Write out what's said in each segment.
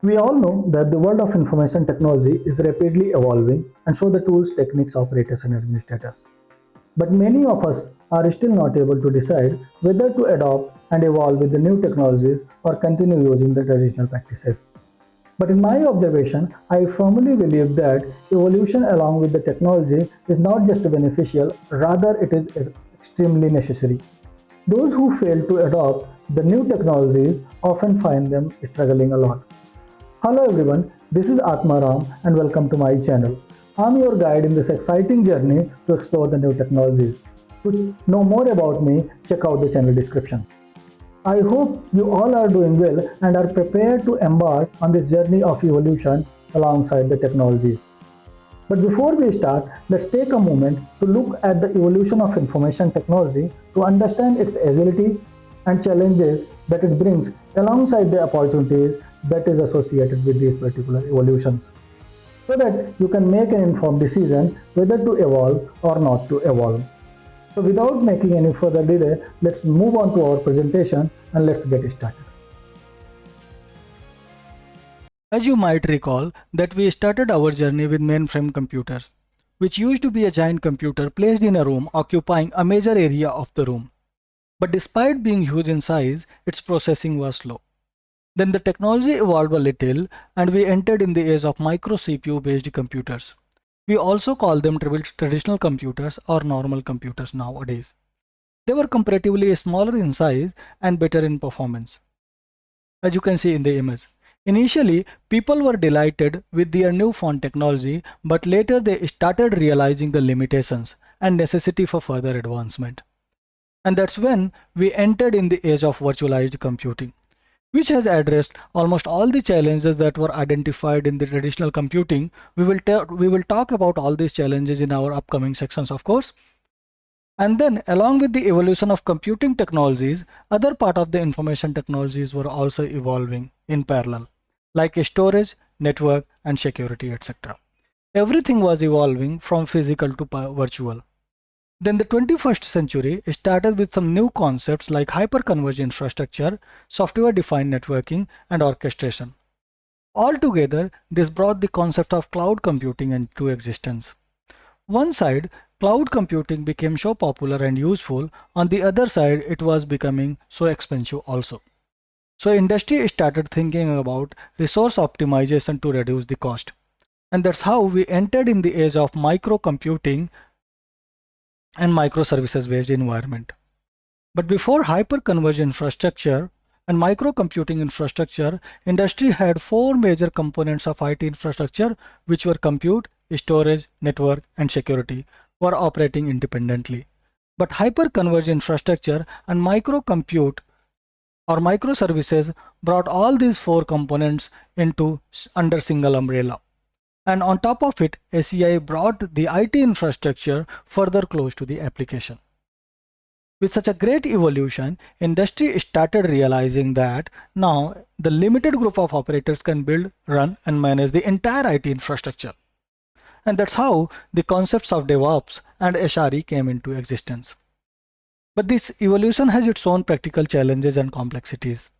We all know that the world of information technology is rapidly evolving, and so the tools, techniques, operators, and administrators. But many of us are still not able to decide whether to adopt and evolve with the new technologies or continue using the traditional practices. But in my observation, I firmly believe that evolution along with the technology is not just beneficial, rather, it is extremely necessary. Those who fail to adopt the new technologies often find them struggling a lot. Hello everyone, this is Atma Ram and welcome to my channel. I'm your guide in this exciting journey to explore the new technologies. To know more about me, check out the channel description. I hope you all are doing well and are prepared to embark on this journey of evolution alongside the technologies. But before we start, let's take a moment to look at the evolution of information technology to understand its agility and challenges that it brings alongside the opportunities that is associated with these particular evolutions, so that you can make an informed decision whether to evolve or not to evolve. So without making any further delay, let's move on to our presentation and let's get started. As you might recall that we started our journey with mainframe computers, which used to be a giant computer placed in a room occupying a major area of the room. But despite being huge in size, its processing was slow. Then the technology evolved a little and we entered in the age of micro CPU based computers. We also call them traditional computers or normal computers nowadays. They were comparatively smaller in size and better in performance, as you can see in the image. Initially, people were delighted with their newfound technology, but later they started realizing the limitations and necessity for further advancement. And that's when we entered in the age of virtualized computing, which has addressed almost all the challenges that were identified in the traditional computing. We will talk about all these challenges in our upcoming sections, of course. And then along with the evolution of computing technologies, other part of the information technologies were also evolving in parallel, like storage, network, and security, etc. Everything was evolving from physical to virtual. Then the 21st century started with some new concepts like hyperconverged infrastructure, software-defined networking, and orchestration. Altogether, this brought the concept of cloud computing into existence. One side, cloud computing became so popular and useful. On the other side, it was becoming so expensive also. So industry started thinking about resource optimization to reduce the cost. And that's how we entered in the age of microcomputing and microservices based environment. But before hyperconverged infrastructure and microcomputing infrastructure, industry had four major components of IT infrastructure, which were compute, storage, network, and security, were operating independently. But hyperconverged infrastructure and microcompute or microservices brought all these four components into under single umbrella. And on top of it, ACI brought the IT infrastructure further close to the application. With such a great evolution, industry started realizing that now the limited group of operators can build, run, and manage the entire IT infrastructure. And that's how the concepts of DevOps and SRE came into existence. But this evolution has its own practical challenges and complexities.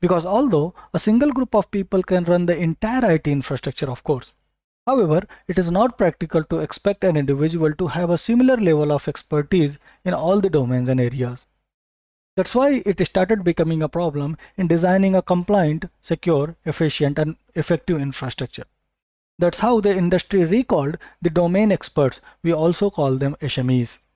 Because although a single group of people can run the entire IT infrastructure, of course, however, it is not practical to expect an individual to have a similar level of expertise in all the domains and areas. That's why it started becoming a problem in designing a compliant, secure, efficient, and effective infrastructure. That's how the industry recalled the domain experts, we also call them SMEs,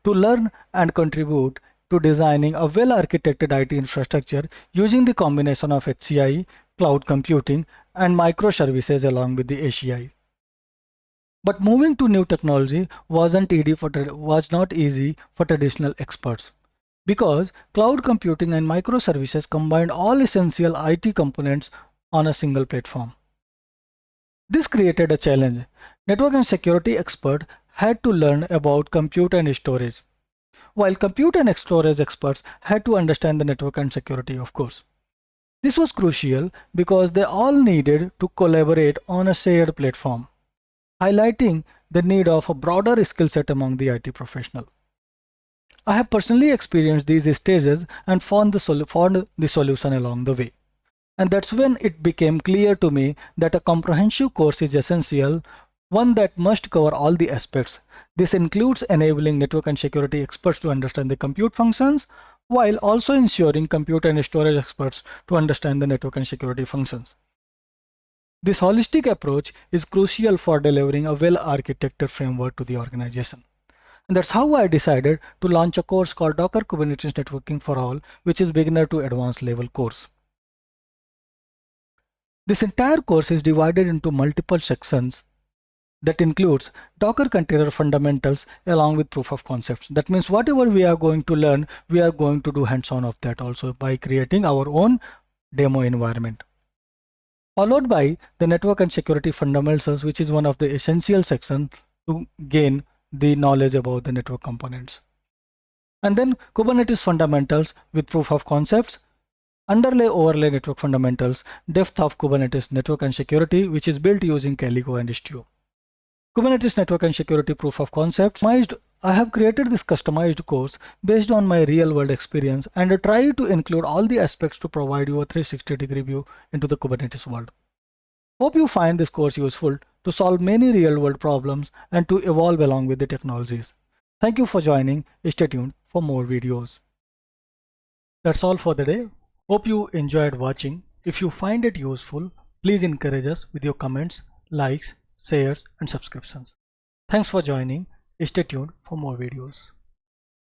to learn and contribute to designing a well-architected IT infrastructure using the combination of HCI, cloud computing, and microservices along with the ACI. But moving to new technology was not easy for traditional experts, because cloud computing and microservices combined all essential IT components on a single platform. This created a challenge. Network and security experts had to learn about compute and storage, while compute and storage experts had to understand the network and security, of course. This was crucial because they all needed to collaborate on a shared platform, highlighting the need of a broader skill set among the IT professional. I have personally experienced these stages and found the solution along the way. And that's when it became clear to me that a comprehensive course is essential, one that must cover all the aspects. This includes enabling network and security experts to understand the compute functions, while also ensuring compute and storage experts to understand the network and security functions. This holistic approach is crucial for delivering a well-architected framework to the organization. And that's how I decided to launch a course called Docker Kubernetes Networking for All, which is beginner to advanced level course. This entire course is divided into multiple sections that includes Docker container fundamentals along with proof of concepts. That means whatever we are going to learn, we are going to do hands-on of that also by creating our own demo environment. Followed by the network and security fundamentals, which is one of the essential sections to gain the knowledge about the network components. And then Kubernetes fundamentals with proof of concepts, underlay overlay network fundamentals, depth of Kubernetes network and security, which is built using Calico and Istio. Kubernetes network and security proof of concepts. I have created this customized course based on my real world experience and I try to include all the aspects to provide you a 360-degree view into the Kubernetes world. Hope you find this course useful to solve many real world problems and to evolve along with the technologies. Thank you for joining. Stay tuned for more videos. That's all for the day. Hope you enjoyed watching. If you find it useful, please encourage us with your comments, likes, shares and subscriptions. Thanks for joining. Stay tuned for more videos.